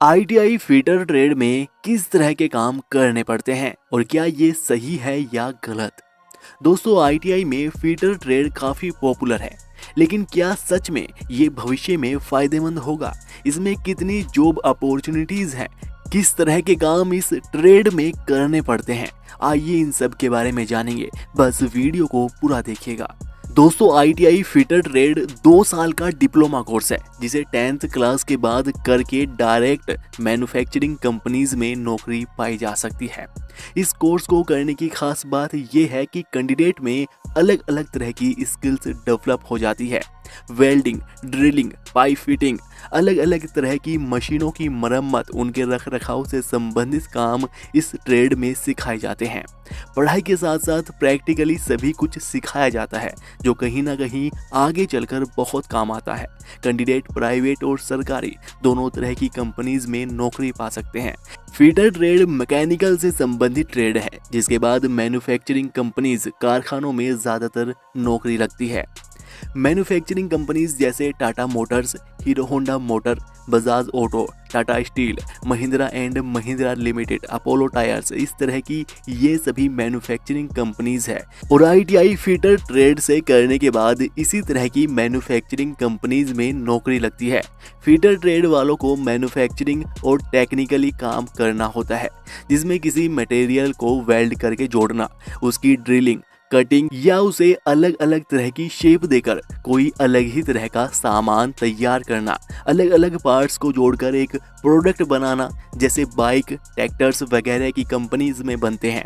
ITI fitter trade में किस तरह के काम करने पड़ते हैं और क्या ये सही है या गलत। दोस्तों, आईटीआई में फीटर ट्रेड काफी पॉपुलर है, लेकिन क्या सच में ये भविष्य में फायदेमंद होगा? इसमें कितनी जॉब अपॉर्चुनिटीज हैं? किस तरह के काम इस ट्रेड में करने पड़ते हैं? आइए इन सब के बारे में जानेंगे, बस वीडियो को पूरा देखिएगा। दोस्तों, आईटीआई फिटर ट्रेड 2 साल का डिप्लोमा कोर्स है जिसे 10th क्लास के बाद करके डायरेक्ट मैन्युफैक्चरिंग कंपनीज में नौकरी पाई जा सकती है। इस कोर्स को करने की खास बात यह है कि कैंडिडेट में अलग अलग तरह की स्किल्स डेवलप हो जाती है। वेल्डिंग, ड्रिलिंग, पाइप फिटिंग, अलग अलग तरह की मशीनों की मरम्मत, उनके रखरखाव से संबंधित काम इस ट्रेड में सिखाए जाते हैं। पढ़ाई के साथ साथ प्रैक्टिकली सभी कुछ सिखाया जाता है जो कहीं ना कहीं आगे चलकर बहुत काम आता है। कैंडिडेट प्राइवेट और सरकारी दोनों तरह की कंपनीज में नौकरी पा सकते हैं। फीटर ट्रेड मैकेनिकल से संबंधित ट्रेड है, जिसके बाद मैन्युफैक्चरिंग कंपनीज कारखानों में ज्यादातर नौकरी लगती है। मैन्युफैक्चरिंग कंपनीज जैसे Tata Motors, hero Honda motor, Bajaj auto, Tata steel, Mahindra and Mahindra limited, Apollo tyres, इस तरह की ये सभी मैन्युफैक्चरिंग कंपनीज है। और आईटीआई फीटर ट्रेड से करने के बाद इसी तरह की मैन्युफैक्चरिंग कंपनीज में नौकरी लगती है। फीटर ट्रेड वालों को मैन्युफैक्चरिंग और टेक्निकली काम करना होता है, जिसमें किसी मटेरियल को वेल्ड करके जोड़ना, उसकी ड्रिलिंग, कटिंग या उसे अलग अलग तरह की शेप देकर कोई अलग ही तरह का सामान तैयार करना, अलग अलग पार्ट्स को जोड़कर एक प्रोडक्ट बनाना, जैसे बाइक, ट्रैक्टर्स वगैरह की कंपनीज में बनते हैं।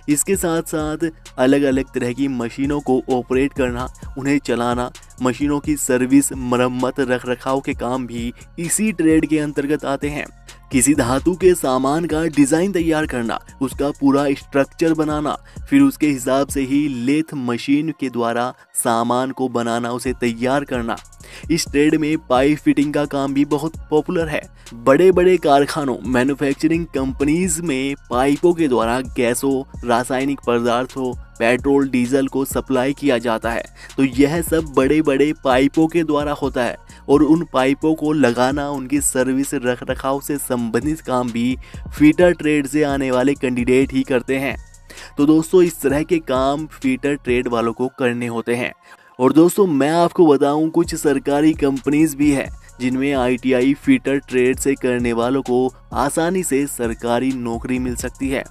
इसके साथ साथ अलग अलग तरह की मशीनों को ऑपरेट करना, उन्हें चलाना, मशीनों की सर्विस, मरम्मत, रखरखाव के काम भी इसी ट्रेड के अंतर्गत आते हैं। किसी धातु के सामान का डिजाइन तैयार करना, उसका पूरा स्ट्रक्चर बनाना, फिर उसके हिसाब से ही लेथ मशीन के द्वारा सामान को बनाना, उसे तैयार करना। इस ट्रेड में पाइप फिटिंग का काम भी बहुत पॉपुलर है। बड़े बड़े कारखानों, मैन्युफैक्चरिंग कंपनीज में पाइपों के द्वारा गैसों, रासायनिक पदार्थों, पेट्रोल, डीजल को सप्लाई किया जाता है। तो यह सब बड़े बड़े पाइपों के द्वारा होता है और उन पाइपों को लगाना, उनकी सर्विस, रखरखाव से संबंधित काम भी फीटर ट्रेड से आने वाले कैंडिडेट ही करते हैं। तो दोस्तों, इस तरह के काम फीटर ट्रेड वालों को करने होते हैं। और दोस्तों, मैं आपको बताऊं, कुछ सरकारी कंपनीज भी है जिनमें आईटीआई फीटर ट्रेड से करने वालों को आसानी से सरकारी नौकरी मिल सकती है।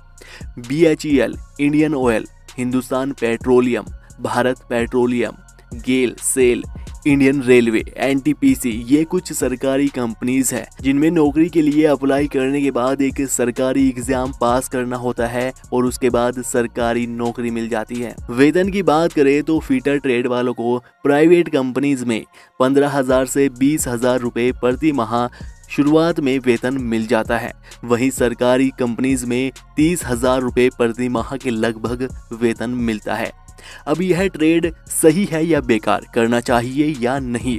BHEL, Indian Oil, Hindustan Petroleum, Bharat Petroleum, GAIL, SAIL, Indian railway, NTPC, ये कुछ सरकारी कंपनीज है जिनमें नौकरी के लिए अप्लाई करने के बाद एक सरकारी एग्जाम पास करना होता है और उसके बाद सरकारी नौकरी मिल जाती है। वेतन की बात करें तो फीटर ट्रेड वालों को प्राइवेट कंपनीज में 15,000 से 20,000 रुपए प्रति माह शुरुआत में वेतन मिल जाता है। वहीं सरकारी कंपनीज में 30,000 रुपए प्रति माह के लगभग वेतन मिलता है। अब यह ट्रेड सही है या बेकार, करना चाहिए या नहीं?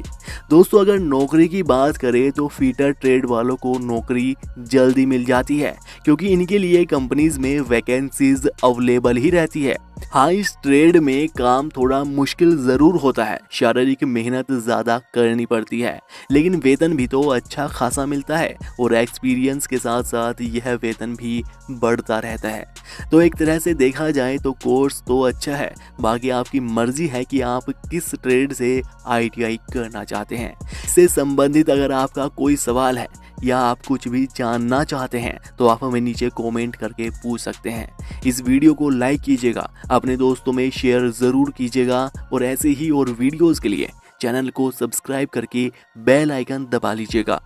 दोस्तों, अगर नौकरी की बात करें तो फीटर ट्रेड वालों को नौकरी जल्दी मिल जाती है, क्योंकि इनके लिए कंपनीज में वैकेंसीज अवेलेबल ही रहती है। हाँ, इस ट्रेड में काम थोड़ा मुश्किल जरूर होता है, शारीरिक मेहनत ज्यादा करनी पड़ती है, लेकिन वेतन भी तो अच्छा खासा मिलता है और एक्सपीरियंस के साथ साथ यह वेतन भी बढ़ता रहता है। तो एक तरह से देखा जाए तो कोर्स तो अच्छा है, बाकी आपकी मर्जी है कि आप किस ट्रेड से आईटीआई करना चाहते हैं। इससे संबंधित अगर आपका कोई सवाल है या आप कुछ भी जानना चाहते हैं तो आप हमें नीचे कमेंट करके पूछ सकते हैं। इस वीडियो को लाइक कीजिएगा, अपने दोस्तों में शेयर ज़रूर कीजिएगा और ऐसे ही और वीडियोस के लिए चैनल को सब्सक्राइब करके बेल आइकन दबा लीजिएगा।